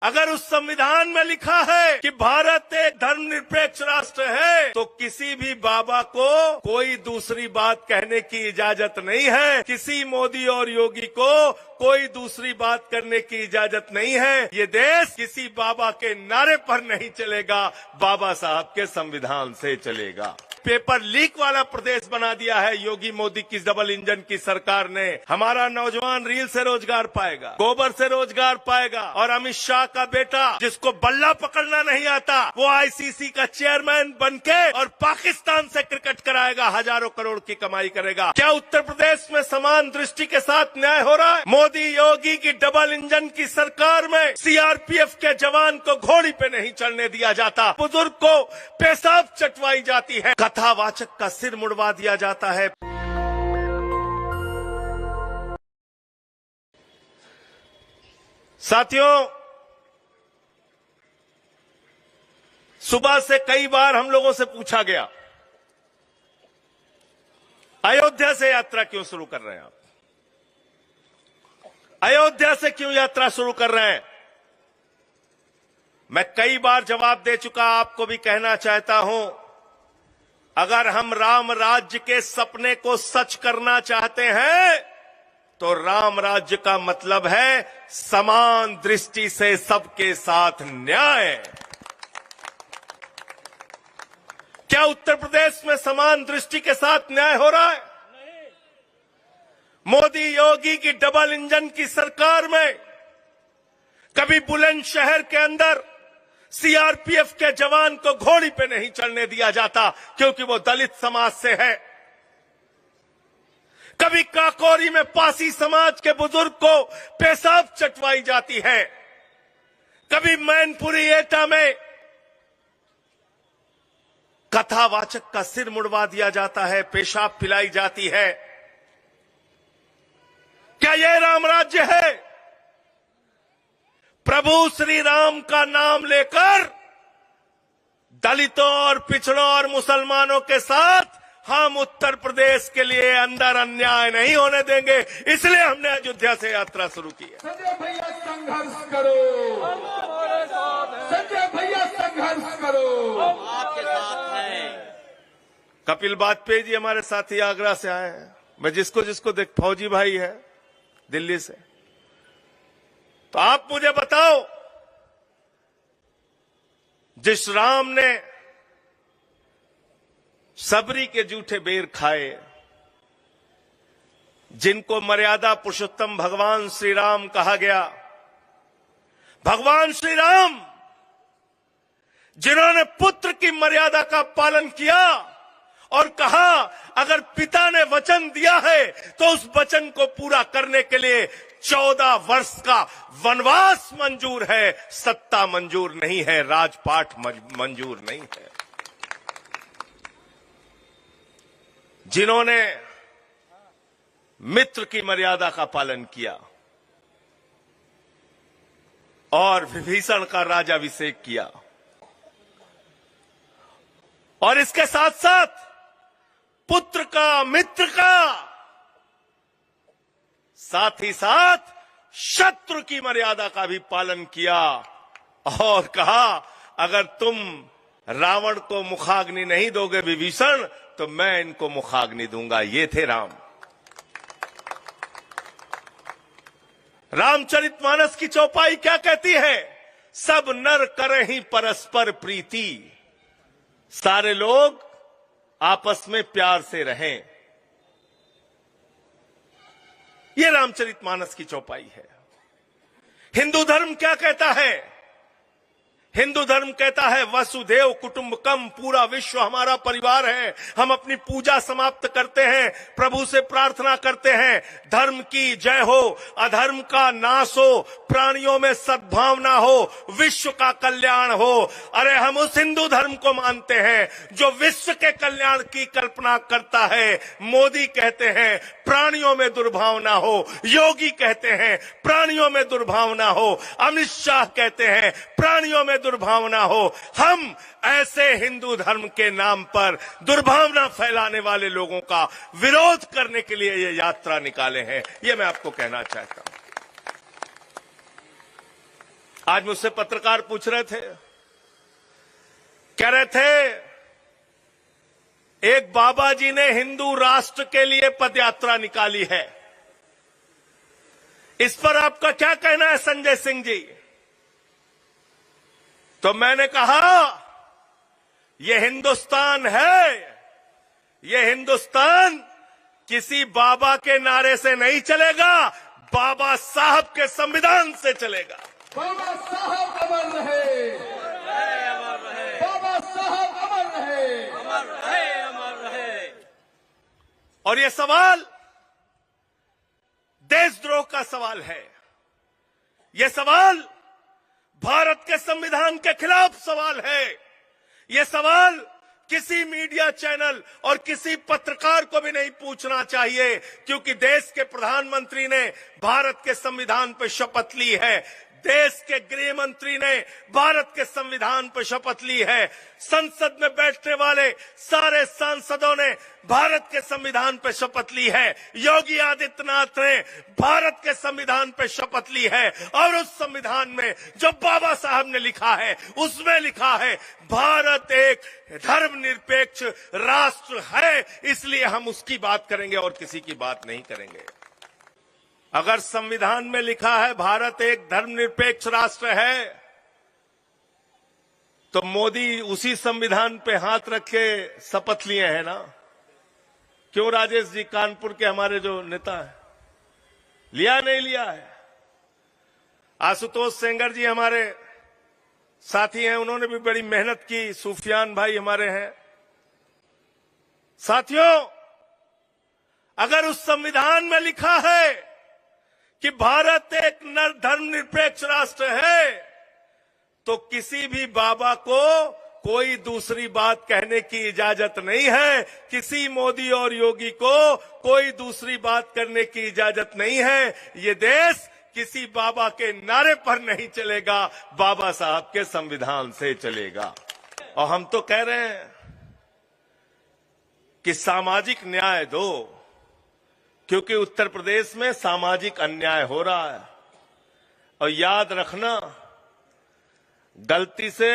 अगर उस संविधान में लिखा है कि भारत एक धर्मनिरपेक्ष राष्ट्र है, तो किसी भी बाबा को कोई दूसरी बात कहने की इजाजत नहीं है। किसी मोदी और योगी को कोई दूसरी बात करने की इजाजत नहीं है। ये देश किसी बाबा के नारे पर नहीं चलेगा, बाबा साहब के संविधान से चलेगा। पेपर लीक वाला प्रदेश बना दिया है योगी मोदी की डबल इंजन की सरकार ने। हमारा नौजवान रील से रोजगार पाएगा, गोबर से रोजगार पाएगा, और अमित शाह का बेटा जिसको बल्ला पकड़ना नहीं आता, वो आईसीसी का चेयरमैन बनके और पाकिस्तान से क्रिकेट कराएगा, हजारों करोड़ की कमाई करेगा। क्या उत्तर प्रदेश में समान दृष्टि के साथ न्याय हो रहा है? मोदी योगी की डबल इंजन की सरकार में सीआरपीएफ के जवान को घोड़ी पे नहीं चढ़ने दिया जाता, बुजुर्ग को पेशाब चटवाई जाती है, कथावाचक का सिर मुड़वा दिया जाता है। साथियों, सुबह से कई बार हम लोगों से पूछा गया, अयोध्या से यात्रा क्यों शुरू कर रहे हैं आप? अयोध्या से क्यों यात्रा शुरू कर रहे हैं? मैं कई बार जवाब दे चुका, आपको भी कहना चाहता हूं, अगर हम राम राज्य के सपने को सच करना चाहते हैं तो राम राज्य का मतलब है समान दृष्टि से सबके साथ न्याय। क्या उत्तर प्रदेश में समान दृष्टि के साथ न्याय हो रहा है? नहीं। मोदी योगी की डबल इंजन की सरकार में कभी बुलंदशहर के अंदर सीआरपीएफ के जवान को घोड़ी पे नहीं चढ़ने दिया जाता क्योंकि वो दलित समाज से है। कभी काकोरी में पासी समाज के बुजुर्ग को पेशाब चटवाई जाती है। कभी मैनपुरी एटा में कथावाचक का सिर मुड़वा दिया जाता है, पेशाब पिलाई जाती है। क्या यह राम राज्य है? प्रभु श्री राम का नाम लेकर दलितों और पिछड़ों और मुसलमानों के साथ हम उत्तर प्रदेश के लिए अंदर अन्याय नहीं होने देंगे, इसलिए हमने अयोध्या से यात्रा शुरू की है। संजय भैया संघर्ष करो, संजय भैया संघर्ष करो, आपके साथ हैं। कपिल वाजपेयी जी हमारे साथी आगरा से आए हैं। मैं जिसको जिसको देख, फौजी भाई है दिल्ली से, तो आप मुझे बताओ, जिस राम ने सबरी के जूठे बेर खाए, जिनको मर्यादा पुरुषोत्तम भगवान श्री राम कहा गया, भगवान श्री राम जिन्होंने पुत्र की मर्यादा का पालन किया और कहा अगर पिता ने वचन दिया है तो उस वचन को पूरा करने के लिए 14 वर्ष का वनवास मंजूर है, सत्ता मंजूर नहीं है, राजपाट मंजूर नहीं है। जिन्होंने मित्र की मर्यादा का पालन किया और विभीषण का राजाभिषेक किया, और इसके साथ साथ पुत्र का, मित्र का, साथ ही साथ शत्रु की मर्यादा का भी पालन किया और कहा अगर तुम रावण को मुखाग्नि नहीं दोगे विभीषण, तो मैं इनको मुखाग्नि दूंगा। ये थे राम। रामचरितमानस की चौपाई क्या कहती है? सब नर करहिं परस्पर प्रीति, सारे लोग आपस में प्यार से रहें। ये रामचरितमानस की चौपाई है। हिंदू धर्म क्या कहता है? हिंदू धर्म कहता है वसुधैव कुटुंबकम, पूरा विश्व हमारा परिवार है। हम अपनी पूजा समाप्त करते हैं, प्रभु से प्रार्थना करते हैं, धर्म की जय हो, अधर्म का नाश हो, प्राणियों में सद्भावना हो, विश्व का कल्याण हो। अरे हम उस हिंदू धर्म को मानते हैं जो विश्व के कल्याण की कल्पना करता है। मोदी कहते हैं प्राणियों में दुर्भावना हो, योगी कहते हैं प्राणियों में दुर्भावना हो, अमित शाह कहते हैं प्राणियों में दुर्भावना हो। हम ऐसे हिंदू धर्म के नाम पर दुर्भावना फैलाने वाले लोगों का विरोध करने के लिए ये यात्रा निकाले हैं। ये मैं आपको कहना चाहता हूं। आज मुझसे पत्रकार पूछ रहे थे, कह रहे थे एक बाबा जी ने हिंदू राष्ट्र के लिए पदयात्रा निकाली है, इस पर आपका क्या कहना है संजय सिंह जी? तो मैंने कहा यह हिंदुस्तान है, यह हिंदुस्तान किसी बाबा के नारे से नहीं चलेगा, बाबा साहब के संविधान से चलेगा। बाबा साहब अमर रहे, बाबा साहब अमर रहे, अमर रहे, अमर रहे। और यह सवाल देशद्रोह का सवाल है, यह सवाल भारत के संविधान के खिलाफ सवाल है, यह सवाल किसी मीडिया चैनल और किसी पत्रकार को भी नहीं पूछना चाहिए, क्योंकि देश के प्रधानमंत्री ने भारत के संविधान पर शपथ ली है, देश के गृह मंत्री ने भारत के संविधान पर शपथ ली है, संसद में बैठने वाले सारे सांसदों ने भारत के संविधान पर शपथ ली है, योगी आदित्यनाथ ने भारत के संविधान पर शपथ ली है, और उस संविधान में जो बाबा साहब ने लिखा है उसमें लिखा है भारत एक धर्मनिरपेक्ष राष्ट्र है, इसलिए हम उसकी बात करेंगे और किसी की बात नहीं करेंगे। अगर संविधान में लिखा है भारत एक धर्मनिरपेक्ष राष्ट्र है, तो मोदी उसी संविधान पे हाथ रख के शपथ लिए हैं ना? क्यों राजेश जी, कानपुर के हमारे जो नेता है, लिया नहीं लिया है? आशुतोष सेंगर जी हमारे साथी हैं, उन्होंने भी बड़ी मेहनत की, सुफियान भाई हमारे हैं। साथियों, अगर उस संविधान में लिखा है कि भारत एक धर्मनिरपेक्ष राष्ट्र है, तो किसी भी बाबा को कोई दूसरी बात कहने की इजाजत नहीं है, किसी मोदी और योगी को कोई दूसरी बात करने की इजाजत नहीं है। ये देश किसी बाबा के नारे पर नहीं चलेगा, बाबा साहब के संविधान से चलेगा। और हम तो कह रहे हैं कि सामाजिक न्याय दो, क्योंकि उत्तर प्रदेश में सामाजिक अन्याय हो रहा है। और याद रखना, गलती से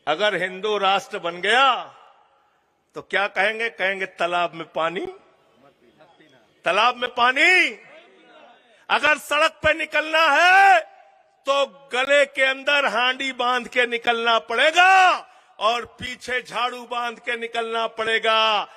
अगर हिंदू राष्ट्र बन गया तो क्या कहेंगे? कहेंगे तालाब में पानी, तालाब में पानी। अगर सड़क पे निकलना है तो गले के अंदर हांडी बांध के निकलना पड़ेगा और पीछे झाड़ू बांध के निकलना पड़ेगा।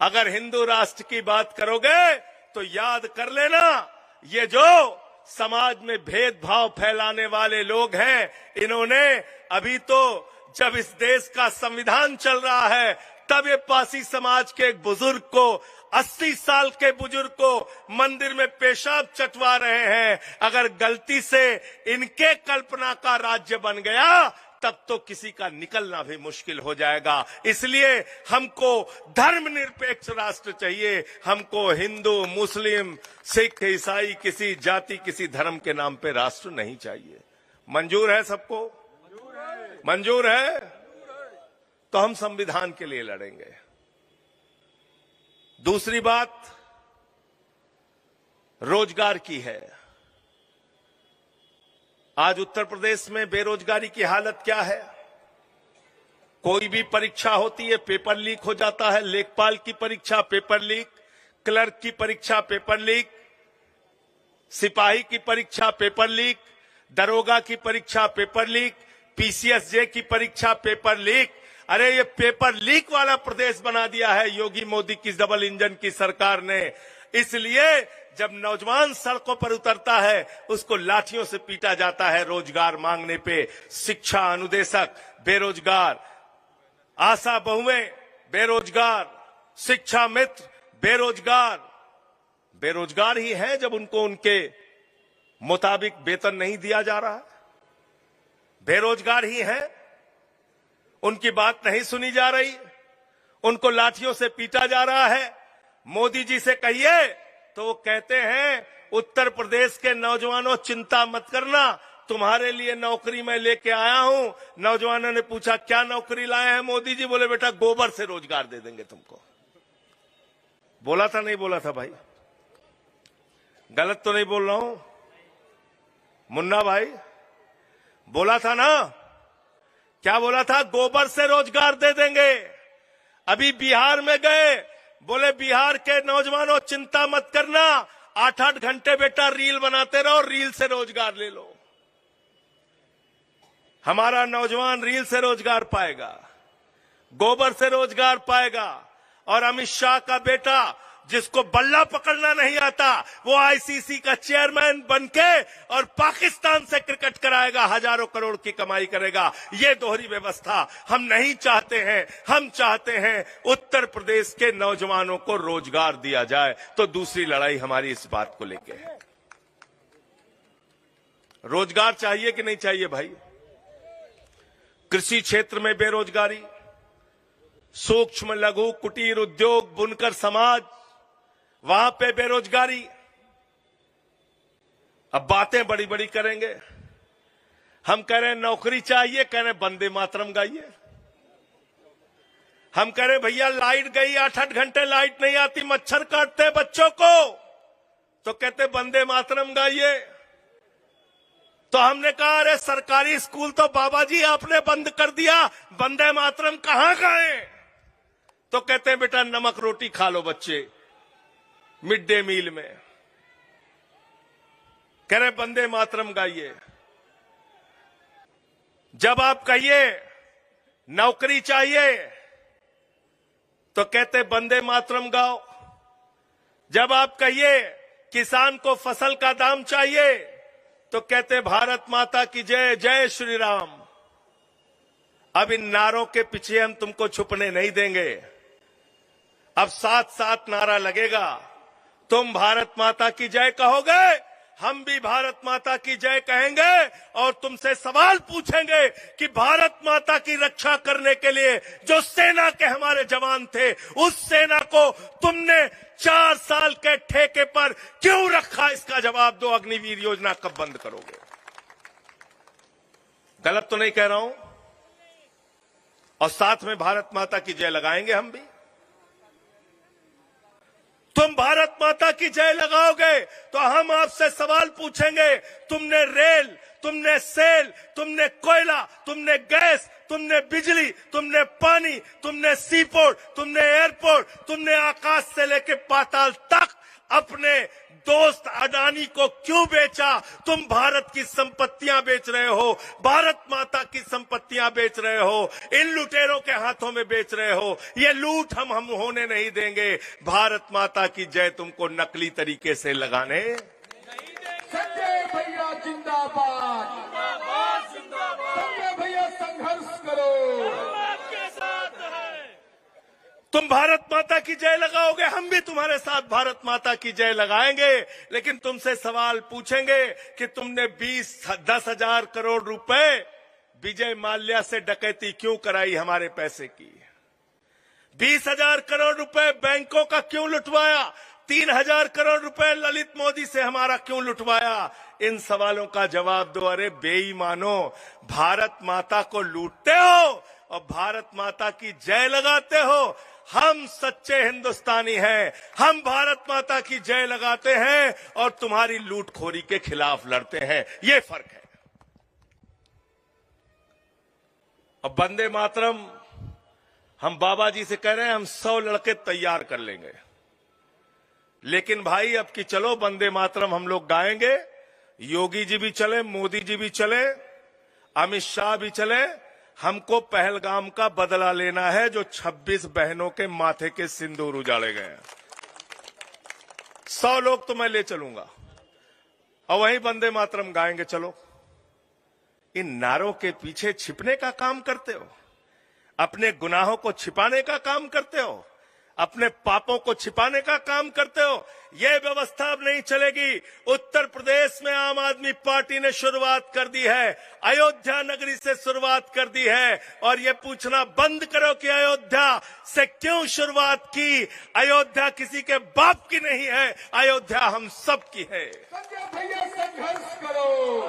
अगर हिंदू राष्ट्र की बात करोगे तो याद कर लेना, ये जो समाज में भेदभाव फैलाने वाले लोग हैं, इन्होंने अभी तो जब इस देश का संविधान चल रहा है तब ये पासी समाज के एक बुजुर्ग को, 80 साल के बुजुर्ग को मंदिर में पेशाब चटवा रहे हैं। अगर गलती से इनके कल्पना का राज्य बन गया तब तो किसी का निकलना भी मुश्किल हो जाएगा। इसलिए हमको धर्मनिरपेक्ष राष्ट्र चाहिए, हमको हिंदू, मुस्लिम, सिख, ईसाई, किसी जाति, किसी धर्म के नाम पे राष्ट्र नहीं चाहिए। मंजूर है सबको? मंजूर है? तो हम संविधान के लिए लड़ेंगे। दूसरी बात रोजगार की है। आज उत्तर प्रदेश में बेरोजगारी की हालत क्या है? कोई भी परीक्षा होती है पेपर लीक हो जाता है, लेखपाल की परीक्षा पेपर लीक, क्लर्क की परीक्षा पेपर लीक, सिपाही की परीक्षा पेपर लीक, दरोगा की परीक्षा पेपर लीक, पीसीएसजे की परीक्षा पेपर लीक। अरे ये पेपर लीक वाला प्रदेश बना दिया है योगी मोदी की डबल इंजन की सरकार ने। इसलिए जब नौजवान सड़कों पर उतरता है उसको लाठियों से पीटा जाता है रोजगार मांगने पे। शिक्षा अनुदेशक बेरोजगार, आशा बहुएं बेरोजगार, शिक्षा मित्र बेरोजगार। बेरोजगार ही है जब उनको उनके मुताबिक वेतन नहीं दिया जा रहा। बेरोजगार ही है, उनकी बात नहीं सुनी जा रही, उनको लाठियों से पीटा जा रहा है। मोदी जी से कहिए तो वो कहते हैं उत्तर प्रदेश के नौजवानों चिंता मत करना, तुम्हारे लिए नौकरी मैं लेके आया हूं। नौजवानों ने पूछा क्या नौकरी लाए हैं मोदी जी? बोले बेटा गोबर से रोजगार दे देंगे तुमको। बोला था नहीं बोला था भाई? गलत तो नहीं बोल रहा हूं? मुन्ना भाई बोला था ना, क्या बोला था? गोबर से रोजगार दे देंगे। अभी बिहार में गए, बोले बिहार के नौजवानों चिंता मत करना, 8-8 घंटे बेटा रील बनाते रहो, रील से रोजगार ले लो। हमारा नौजवान रील से रोजगार पाएगा, गोबर से रोजगार पाएगा। और अमित शाह का बेटा जिसको बल्ला पकड़ना नहीं आता, वो आईसीसी का चेयरमैन बनके और पाकिस्तान से क्रिकेट कराएगा, हजारों करोड़ की कमाई करेगा। ये दोहरी व्यवस्था हम नहीं चाहते हैं। हम चाहते हैं उत्तर प्रदेश के नौजवानों को रोजगार दिया जाए। तो दूसरी लड़ाई हमारी इस बात को लेके है। रोजगार चाहिए कि नहीं चाहिए भाई? कृषि क्षेत्र में बेरोजगारी, सूक्ष्म लघु कुटीर उद्योग, बुनकर समाज, वहां पे बेरोजगारी। अब बातें बड़ी बड़ी करेंगे। हम कह रहे हैं नौकरी चाहिए, कह रहे हैं वंदे मातरम गाइए। हम कह रहे भैया लाइट गई, 8-8 घंटे लाइट नहीं आती, मच्छर काटते बच्चों को, तो कहते वंदे मातरम गाइए। तो हमने कहा अरे सरकारी स्कूल तो बाबा जी आपने बंद कर दिया, वंदे मातरम कहां गाए? तो कहते हैं बेटा नमक रोटी खा लो बच्चे मिड डे मील में। कह रहे वंदे मातरम गाइए। जब आप कहिए नौकरी चाहिए तो कहते वंदे मातरम गाओ। जब आप कहिए किसान को फसल का दाम चाहिए तो कहते भारत माता की जय, जय श्री राम। अब इन नारों के पीछे हम तुमको छुपने नहीं देंगे। अब साथ साथ नारा लगेगा, तुम भारत माता की जय कहोगे, हम भी भारत माता की जय कहेंगे और तुमसे सवाल पूछेंगे कि भारत माता की रक्षा करने के लिए जो सेना के हमारे जवान थे, उस सेना को तुमने 4 साल के ठेके पर क्यों रखा? इसका जवाब दो। अग्निवीर योजना कब बंद करोगे? गलत तो नहीं कह रहा हूं। और साथ में भारत माता की जय लगाएंगे हम भी। तुम भारत माता की जय लगाओगे तो हम आपसे सवाल पूछेंगे, तुमने रेल, तुमने सेल, तुमने कोयला, तुमने गैस, तुमने बिजली, तुमने पानी, तुमने सीपोर्ट, तुमने एयरपोर्ट, तुमने आकाश से लेकर पाताल तक अपने दोस्त अडानी को क्यों बेचा? तुम भारत की संपत्तियां बेच रहे हो, भारत माता की संपत्तियां बेच रहे हो, इन लुटेरों के हाथों में बेच रहे हो। ये लूट हम होने नहीं देंगे। भारत माता की जय तुमको नकली तरीके से लगाने संजय भैया जिंदाबाद, संजय भैया संघर्ष करो, आपके साथ है। तुम भारत माता की जय लगाओगे, हम भी तुम्हारे साथ भारत माता की जय लगाएंगे। लेकिन तुमसे सवाल पूछेंगे कि तुमने 10,000 करोड़ रुपए विजय माल्या से डकैती क्यों कराई? हमारे पैसे की 20,000 करोड़ रुपए बैंकों का क्यों लुटवाया? 3,000 करोड़ रुपए ललित मोदी से हमारा क्यों लुटवाया? इन सवालों का जवाब दो। अरे बेईमानो, भारत माता को लूटते हो और भारत माता की जय लगाते हो। हम सच्चे हिंदुस्तानी हैं, हम भारत माता की जय लगाते हैं और तुम्हारी लूटखोरी के खिलाफ लड़ते हैं। ये फर्क है। अब वंदे मातरम हम बाबा जी से कह रहे हैं, हम 100 लड़के तैयार कर लेंगे। लेकिन भाई अब कि चलो वंदे मातरम हम लोग गाएंगे, योगी जी भी चले, मोदी जी भी चले, अमित शाह भी चले। हमको पहलगाम का बदला लेना है जो 26 बहनों के माथे के सिंदूर उजाड़े गए हैं। 100 लोग तो मैं ले चलूंगा और वहीं वंदे मातरम गाएंगे। चलो, इन नारों के पीछे छिपने का काम करते हो, अपने गुनाहों को छिपाने का काम करते हो, अपने पापों को छिपाने का काम करते हो। यह व्यवस्था अब नहीं चलेगी। उत्तर प्रदेश में आम आदमी पार्टी ने शुरुआत कर दी है, अयोध्या नगरी से शुरुआत कर दी है। और ये पूछना बंद करो कि अयोध्या से क्यों शुरुआत की। अयोध्या किसी के बाप की नहीं है, अयोध्या हम सब की है। संजय भैया संघर्ष करो,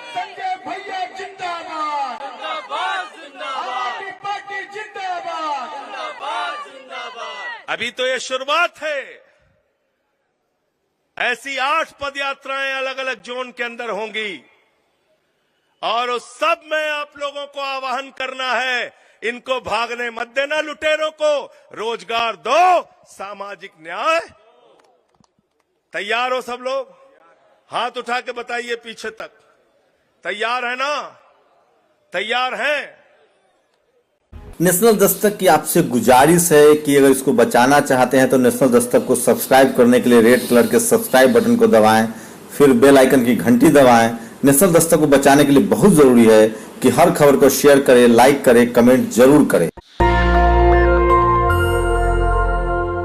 संजय भैया जिंदाबाद, जिंदाबाद जिंदाबाद, आम आदमी पार्टी जिंदाबाद, जिंदाबाद जिंदाबाद। अभी तो ये शुरुआत है। ऐसी 8 पदयात्राएं अलग अलग जोन के अंदर होंगी और उस सब में आप लोगों को आह्वान करना है, इनको भागने मत देना, लुटेरों को रोजगार दो, सामाजिक न्याय। तैयार हो सब लोग? हाथ उठा के बताइए पीछे तक। तैयार है ना? तैयार हैं? नेशनल दस्तक की आपसे गुजारिश है कि अगर इसको बचाना चाहते हैं तो नेशनल दस्तक को सब्सक्राइब करने के लिए रेड कलर के सब्सक्राइब बटन को दबाएं, फिर बेल आइकन की घंटी दबाएं। नेशनल दस्तक को बचाने के लिए बहुत जरूरी है कि हर खबर को शेयर करें, लाइक करें, कमेंट जरूर करें।